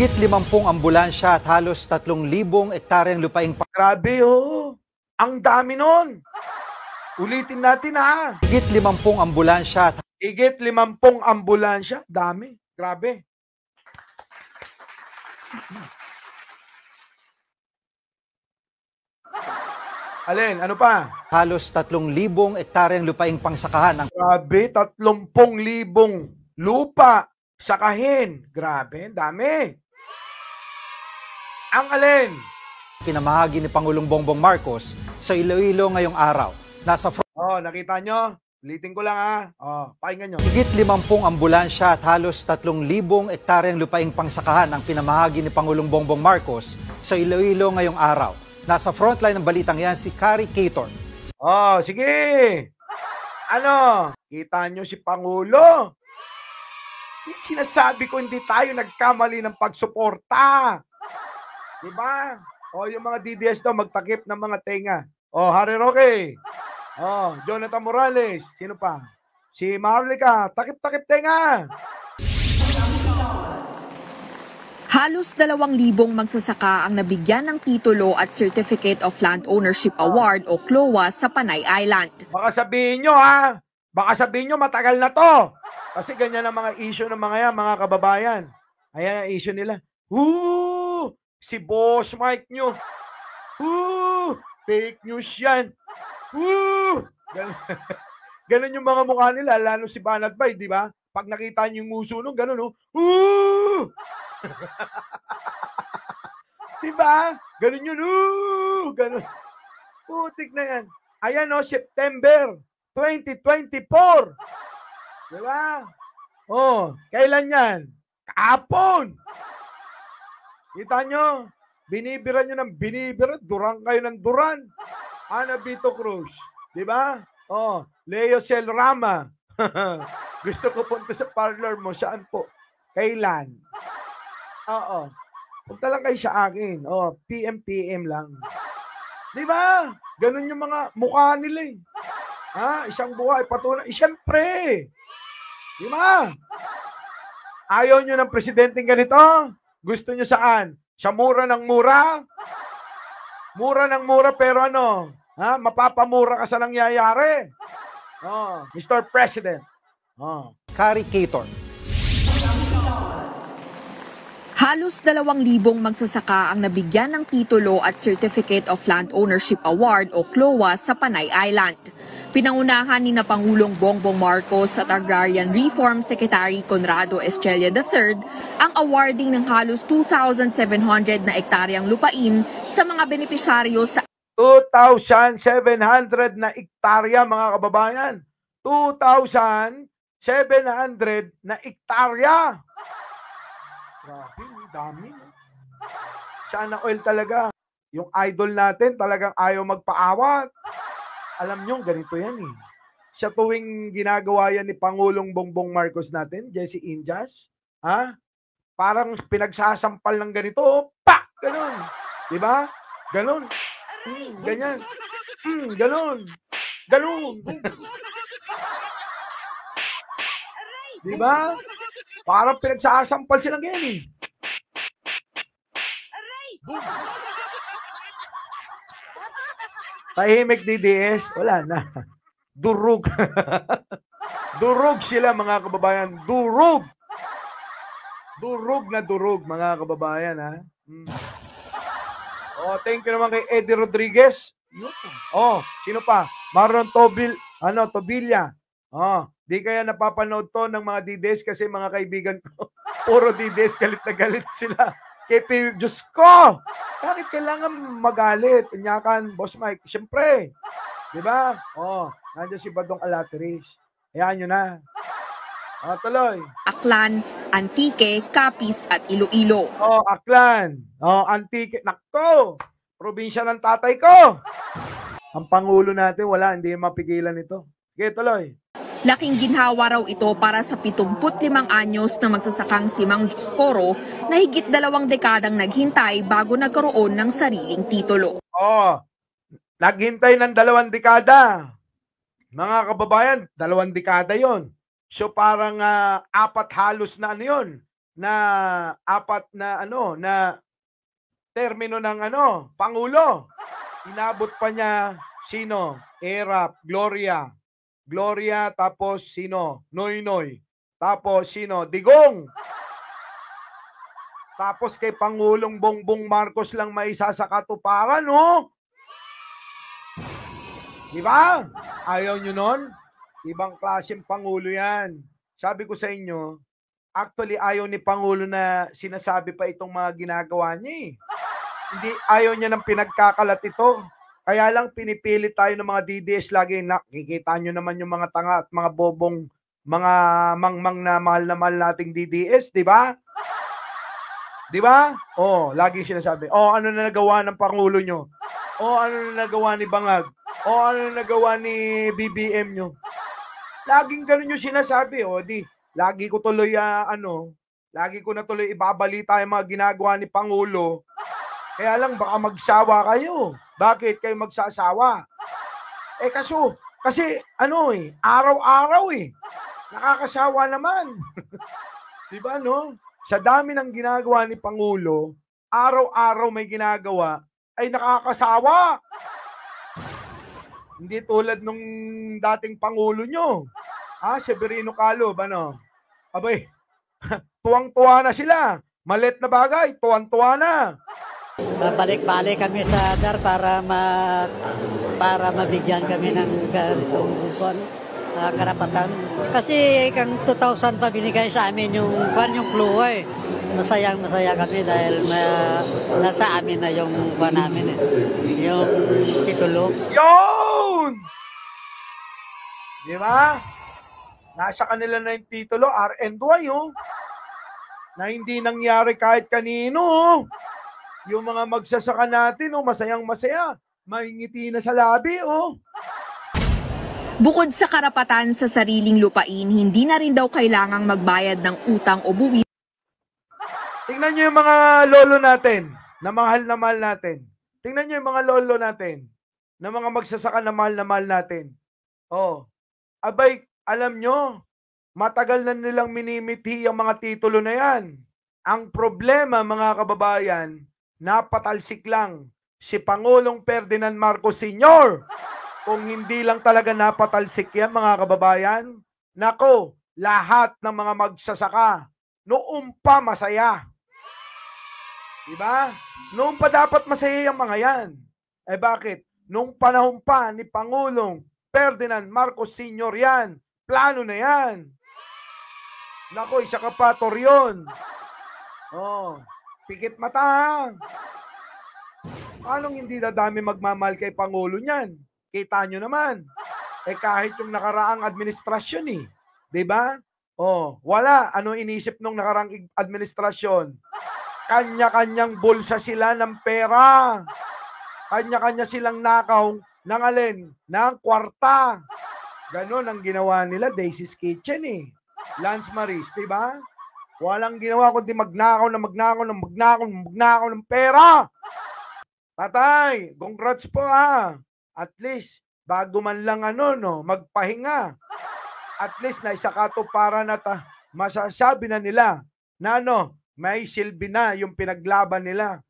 Higit 50 ambulansya at halos 3,000 ektaryang lupaing Grabe, oh. Ang dami nun. Ulitin natin, ha. Higit 50 ambulansya at Higit 50 ambulansya. Dami. Grabe. Alin? Ano pa? halos 3,000 ektaryang lupaing pangsakahan ang Grabe, 30,000 lupa sakahin. Grabe, dami. Ang alin? pinamahagi ni Pangulong Bongbong Marcos sa Iloilo ngayong araw. Nasa Oh, nakita nyo? Ulitin ko lang, ha. Oh, pakinggan nyo. higit 50 ambulansya at halos 3,000 ektaryang lupaing pangsakahan ang pinamahagi ni Pangulong Bongbong Marcos sa Iloilo ngayong araw. Nasa frontline ng balitang yan si Kari Cator. Oh, sige. Ano? Kita nyo si Pangulo? Yung sinasabi ko, hindi tayo nagkamali ng pagsuporta. Diba? O, yung mga DDS daw magtakip ng mga tenga. O, Harry Roque. O, Jonathan Morales. Sino pa? Si Marlica. Takip-takip tenga. Halos 2,000 magsasaka ang nabigyan ng titulo at Certificate of Land Ownership Award o CLOA sa Panay Island. Baka sabihin nyo, ha? Baka sabihin nyo, matagal na to. Kasi ganyan ang mga issue ng mga yan, mga kababayan. Ayan ang issue nila. Si Boss Mike nyo. Fake news yan. Ganun yung mga mukha nila, lalo si Banat Bay, di ba? Pag nakita nyo yung nguso nung ganun, diba? Ganun yun, ganun. Putik na yan. Ayan, September 2024. Diba? Kailan yan? Kahapon. Kita nyo? Binibira nyo ng binibira. Duran kayo ng duran. Ana Vito Cruz. Diba? Leo Cel Rama. Gusto ko punta sa parlor mo. Saan po? Kailan? Punta lang kayo sa akin. PM lang. Diba? Ganun yung mga mukha nila eh. Isang buhay, patuloy. Siyempre. Diba? Ayaw nyo ng presidenteng ganito? Gusto nyo saan? Sa mura ng mura? Mura ng mura pero ano? Mapapamura ka sa nangyayari. Mr. President. Kari Cator. Halos 2,000 magsasaka ang nabigyan ng titulo at Certificate of Land Ownership Award o CLOA sa Panay Island. Pinangunahan ni na Pangulong Bongbong Marcos at Agrarian Reform Secretary Conrado Estrella III ang awarding ng halos 2,700 na ektaryang lupain sa mga benepisyaryo sa 2,700 na ektarya, mga kababayan. 2,700 na ektarya. Grabe, dami. Sana oil talaga. Yung idol natin talagang ayaw magpaawat. Alam nyo, ganito yan eh. Sa tuwing ginagawa yan ni Pangulong Bongbong Marcos natin, Jesse Injas, parang pinagsasampal ng ganito, pak! Ganon. Diba? Ganon. Ganyan. Ganon. Ganon. Diba? Parang pinagsasampal silang ganyan eh. Tahimik DDS, wala na. Durug. Durug sila, mga kababayan. Durug. Durug na durug, mga kababayan, ha. Thank you naman kay Eddie Rodriguez. Sino pa? Marlon Tobilla. Di kaya napapanood to ng mga DDS kasi mga kaibigan ko, puro DDS, galit na galit sila. KP, Diyos ko! Bakit kailangan magalit? Inyakan, Boss Mike. Siyempre. Diba? Nandiyan si Badong Alateris. Hayaan nyo na. Tuloy. Aklan, Antique, Capiz at Iloilo. Aklan. Antique. Nako! Probinsya ng tatay ko. Ang Pangulo natin, hindi mapigilan ito. Okay, tuloy. Laking ginhawa raw ito para sa 75 anyos na magsasakang si Mang Dioscoro na higit 2 dekadang naghintay bago nagkaroon ng sariling titulo. Naghintay ng 2 dekada. Mga kababayan, 2 dekada yon. So parang 4 halos na na apat na termino ng Pangulo. Inabot pa niya sino? Erap, Gloria. Gloria, tapos sino? Noynoy. Tapos sino? Digong. Tapos kay Pangulong Bongbong Marcos lang may isa sa katuparan, no? Di ba? Ayaw nyo nun? Ibang klaseng Pangulo yan. Sabi ko sa inyo, actually ayaw ni Pangulo na sinasabi pa itong mga ginagawa niya eh. Hindi, ayaw niya ng pinagkakalat ito. Kaya lang pinipilit tayo ng mga DDS lagi. Nakikita nyo naman yung mga tanga at mga bobong, mga mangmang na mahal nating DDS, di ba? Di ba? Oh, lagi sinasabi, ano na nagawa ng Pangulo nyo? Ano na nagawa ni Bangag? Ano na nagawa ni BBM nyo? Laging ganun yung sinasabi. Lagi ko tuloy, lagi ko na tuloy ibabalita yung mga ginagawa ni Pangulo. Kaya lang baka magsawa kayo. Bakit kayo magsasawa? Kasi araw-araw nakakasawa naman. Di ba, no? Sa dami ng ginagawa ni Pangulo, araw-araw may ginagawa, ay nakakasawa. Hindi tulad nung dating Pangulo nyo. Severino Calov, Abay, tuwang-tuwa na sila. Malit na bagay, tuwang-tuwa na. Balik-balik kami sa DAR para mabigyan kami ng ganitong karapatan. Kasi kang 2,000 pa binigay sa amin yung clue. Masaya kami dahil nasa amin na yung namin yung titulo. Yun! Di ba? Nasa kanila na yung titulo, RNY, na hindi nangyari kahit kanino. Yung mga magsasaka natin, masayang-masaya. Mahingiti na sa labi, Bukod sa karapatan sa sariling lupain, hindi na rin daw kailangang magbayad ng utang o buwis. Tingnan nyo yung mga lolo natin, na mahal natin. Tingnan nyo yung mga lolo natin, na mga magsasaka na mahal natin. Abay, alam nyo, matagal na nilang minimithi ang mga titulo na yan. Ang problema, mga kababayan, napatalsik lang si Pangulong Ferdinand Marcos Sr. Kung hindi lang talaga napatalsik yan, mga kababayan, nako, lahat ng mga magsasaka, noong pa masaya. Diba? Noong pa dapat masaya yung mga yan. Bakit? Noong panahon pa ni Pangulong Ferdinand Marcos Sr. yan, plano na yan. Nako, isa ka pa, Torreon. Pikit mata. Anong hindi dadami magmamahal kay Pangulo niyan? Kita nyo naman. Kahit yung nakaraang administrasyon diba? Wala. Ano inisip nung nakaraang administrasyon? Kanya-kanyang bulsa sila ng pera. Kanya-kanya silang nakaw ng alin? Ng kwarta. Ganon ang ginawa nila, Daisy's Kitchen Lance Maris, diba? Walang ginawa kundi magnakaw ng pera. Tatay, congrats po At least, bago man lang magpahinga. At least na isa katuparan at masasabi na nila na may silbi na yung pinaglaban nila.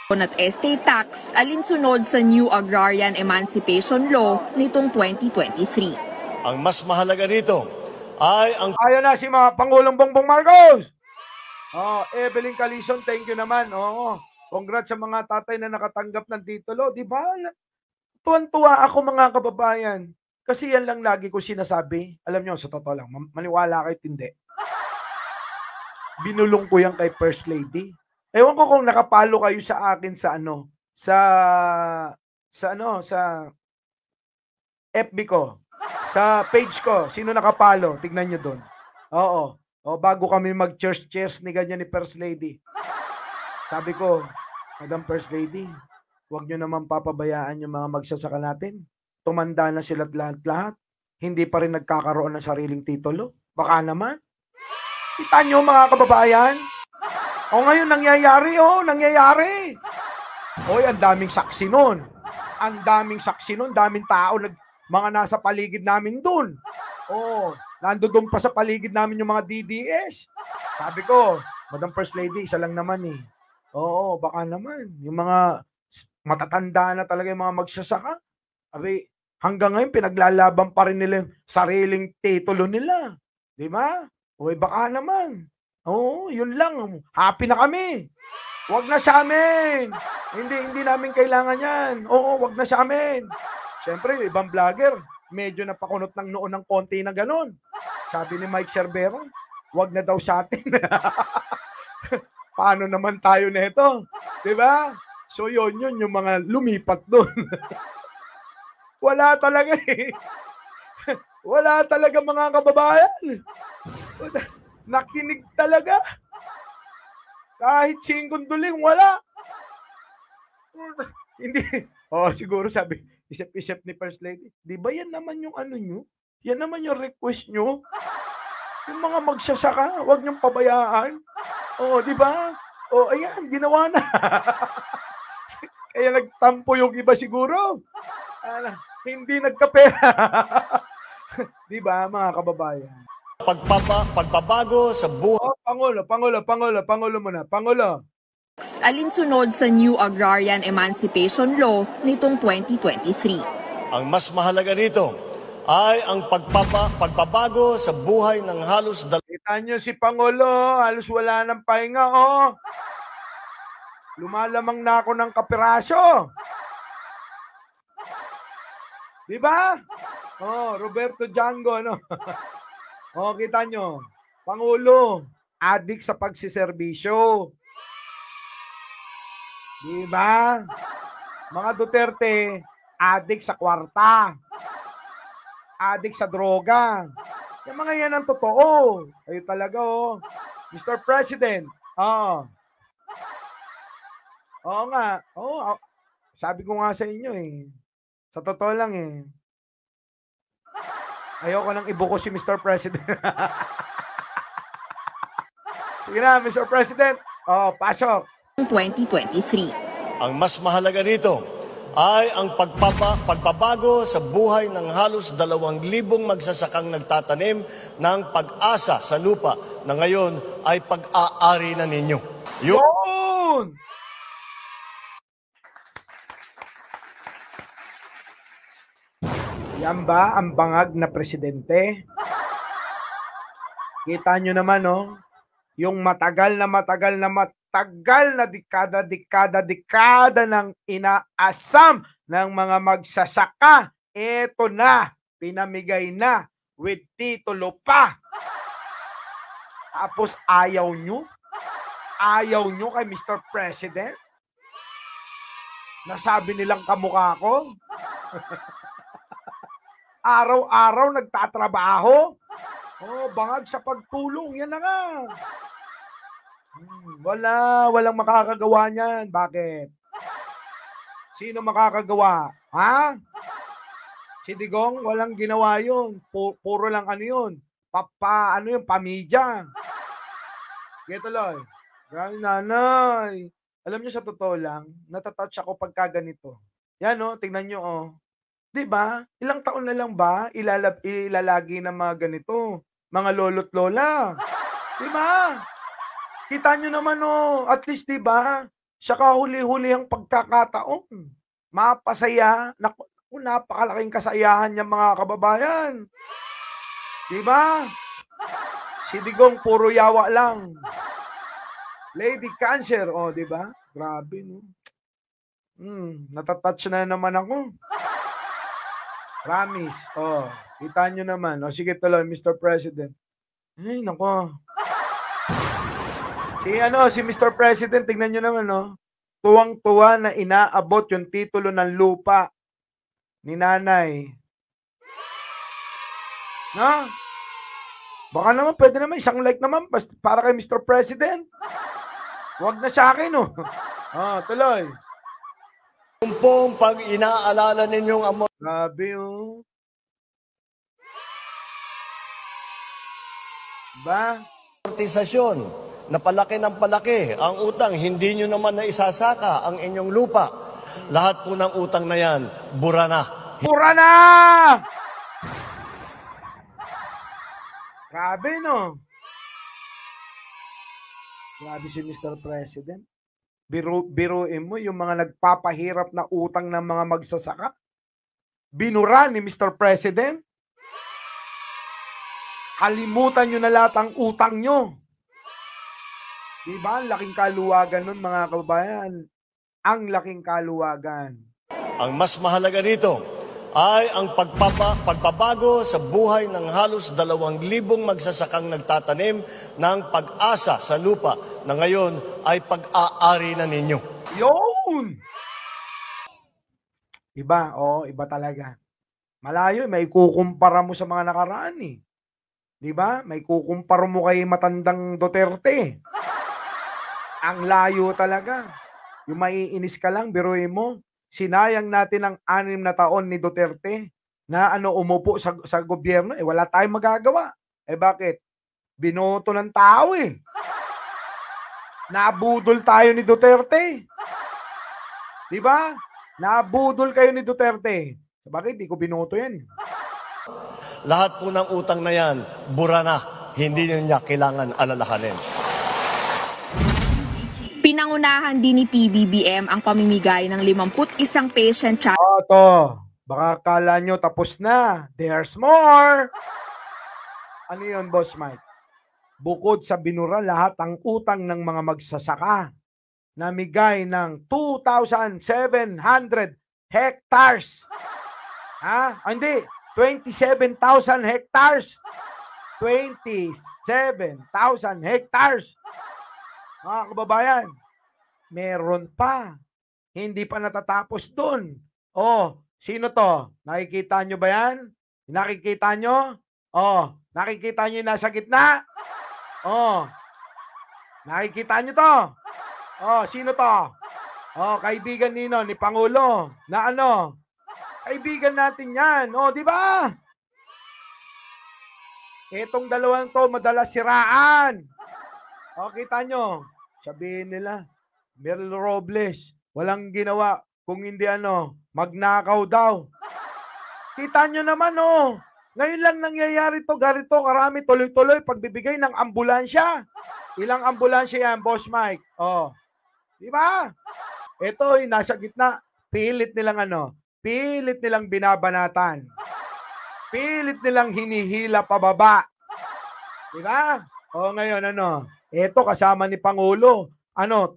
At estate tax alinsunod sa New Agrarian Emancipation Law nitong 2023. Ang mas mahalaga nito ay ang... Ayan na si Pangulong Bongbong Marcos. Evelyn Calison, thank you naman. Congrats sa mga tatay na nakatanggap ng titulo. Di ba? Tuwan-tuwa ako, mga kababayan. Kasi yan lang lagi ko sinasabi. Alam nyo, sa totoo lang, maniwala kayo hindi. Binulong ko yan kay First Lady. Ewan ko kung nakapalo kayo sa akin sa FB ko, sa page ko. Sino nakapalo? Tignan nyo doon. Bago kami mag-cheers ni ganyan ni First Lady. Sabi ko, Madam First Lady, huwag nyo naman papabayaan yung mga magsasaka natin. Tumanda na sila lahat. Hindi pa rin nagkakaroon ng sariling titulo. Baka naman. Kita nyo, mga kababayan. Ngayon nangyayari. Ang daming saksi nun. Daming tao, mga nasa paligid namin dun. Nandoon pa sa paligid namin yung mga DDS. Sabi ko, Madam First Lady, isa lang naman eh. Oo, baka naman. Yung mga matatanda na talaga yung mga magsasaka. Sabi, hanggang ngayon, pinaglalaban pa rin nila yung sariling titulo nila. Di ba? O baka naman. Oo, yun lang. Happy na kami. Wag na sa amin. Hindi namin kailangan yan. Oo, wag na sa amin. Siyempre, yung ibang vlogger, medyo napakunot ng noon ng konti na ganun. Sabi ni Mike Cerbero, wag na daw sa atin. Paano naman tayo nito? Diba? So yun yung mga lumipat doon. Wala talaga eh. Wala talaga mga kababayan. Nakinig talaga. Kahit singkunduling, wala. Hindi. Siguro sabi, isip-isip ni First Lady, di ba yan naman yung ano nyo? Yan naman yung request nyo? Yung mga magsasaka, wag nyong pabayaan. Di ba? Ayan, ginawa na. Kaya nagtampo yung iba siguro. Hindi nagkapera. Di ba, mga kababayan? Pagbabago sa buhay. Pangulo muna. Pangulo. Alinsunod sa New Agrarian Emancipation Law nitong 2023. Ang mas mahalaga dito ay ang pagbabago sa buhay ng halos Kita nyo si Pangulo, halos wala ng pahinga, Lumalamang na ako ng kapiraso. Di ba? Roberto Django, ano? Kita nyo. Pangulo, adik sa pagsiservisyo. Di ba? Mga Duterte, adik sa kwarta. Adik sa droga. Yung mga yan ang totoo. Kayo talaga, Mr. President, Oo nga. Sabi ko nga sa inyo Sa totoo lang Ayoko nang ibuko si Mr. President. Sige na, Mr. President. Pasok. 2023. Ang mas mahalaga dito ay ang pagbabago sa buhay ng halos 2,000 magsasakang nagtatanim ng pag-asa sa lupa na ngayon ay pag-aari na ninyo. Yun! Yan ba ang bangag na presidente? Kita nyo naman, yung matagal na dekada ng inaasam ng mga magsasaka. Eto na, pinamigay na with titulo pa. Tapos ayaw nyo kay Mr. President? Nasabi nilang kamukha ko? Araw-araw nagtatrabaho? Bangag sa pagtulong. Yan na nga. Walang makakagawa niyan. Bakit? Sino makakagawa? Ha? Si Digong, walang ginawa yun. Puro lang yun. Pamidya. Kaya tuloy. Nanay. Alam niyo sa totoo lang, natatouch ako pagka ganito. Yan tingnan niyo Diba? Ilang taon na lang ba ilalagi ng mga ganito? Mga lolo't lola. Diba? Kita nyo naman at least diba? Sa kahuli-huli ang pagkakataon. Mapasaya. Napakalaking kasayahan niya mga kababayan. Diba? Si Digong puro yawa lang. Lady Cancer, diba? Grabe, natatouch na naman ako. Promise. Kita nyo naman. Sige tuloy, Mr. President. Ay, nako. Si Mr. President, tingnan nyo naman, tuwang-tuwa na inaabot yung titulo ng lupa ni nanay. Baka naman, pwede naman, isang like naman para kay Mr. President. Huwag na sa akin, tuloy. Kung pag inaalala ninyong amor. Grabe, Ba? Amortisasyon, na palaki ng palaki ang utang, hindi nyo naman na isasaka ang inyong lupa. Lahat po ng utang na yan, bura na. Bura na! Grabe, no? Grabe si Mr. President. Biruin mo yung mga nagpapahirap na utang ng mga magsasaka. Binura ni Mr. President. Kalimutan nyo na lahat ang utang nyo. Diba? Ang laking kaluwagan nun, mga kababayan. Ang laking kaluwagan. Ang mas mahalaga dito ay ang pagbabago sa buhay ng halos 2,000 magsasakang nagtatanim ng pag-asa sa lupa na ngayon ay pag-aari na ninyo. Yun! Iba, iba talaga. Malayo, may kukumpara mo sa mga nakaraan eh. Diba? May kukumpara mo kay matandang Duterte. Ang layo talaga. Yung maiinis ka lang, biruin mo. Sinayang natin ang 6 na taon ni Duterte na umupo sa gobyerno. Wala tayong magagawa. Bakit? Binoto ng tao eh. Nabudol tayo ni Duterte. Diba? Nabudol kayo ni Duterte. Bakit? Di ko binoto yan. Lahat po ng utang na yan, bura na. Hindi niya kailangan alalahanin. Pinangunahan din ni PBBM ang pamimigay ng 51 patient chat. To. Baka kala nyo tapos na. There's more. Ano yun, Boss Mike? Bukod sa binura lahat ang utang ng mga magsasaka, namigay ng 2,700 hectares. Hindi. 27,000 hectares. 27,000 hectares. Mga kababayan, meron pa. Hindi pa natatapos dun. Sino to? Nakikita nyo ba yan? Nakikita nyo? Nakikita nyo yung nasa gitna? Nakikita nyo to? Sino to? Kaibigan ni Pangulo. Na ano? Kaibigan natin yan. Di ba? Itong dalawang to, madalas siraan. Kita nyo? Sabihin nila, Mel Robles, walang ginawa kung hindi magnakaw daw. Kita nyo naman, ngayon lang nangyayari to, garito, karami, tuloy-tuloy, pagbibigay ng ambulansya. Ilang ambulansya yan, Boss Mike? Di ba? Ito, nasa gitna, pilit nilang binabanatan. Pilit nilang hinihila pababa. Di ba? Ngayon, ito kasama ni Pangulo,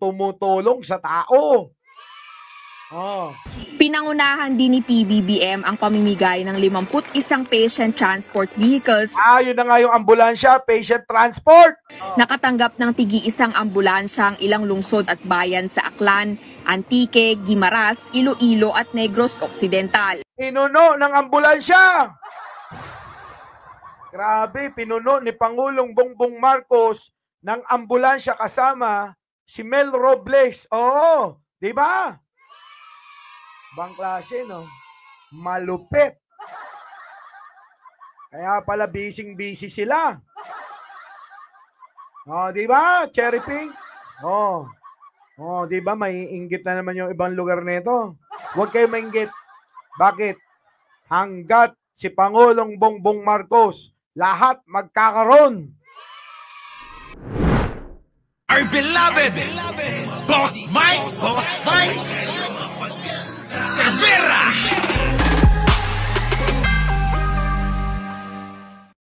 tumutulong sa tao. Pinangunahan din ni PBBM ang pamimigay ng 51 patient transport vehicles. Yun na nga yung ambulansya, patient transport. Nakatanggap ng tig-1 ambulansya ang ilang lungsod at bayan sa Aklan, Antique, Guimaras, Iloilo at Negros Occidental. Pinuno ng ambulansya. Grabe, pinuno ni Pangulong Bongbong Marcos ng ambulansya kasama si Mel Robles. Di ba? Bang klase, no? Malupit. Kaya pala busy sila. Di ba? Cherry pink. Di ba? May inggit na naman yung ibang lugar nito. Huwag kayo mainggit. Bakit? Hanggat si Pangulong Bongbong Marcos, lahat magkakaroon. Our beloved Boss Mike Cervera.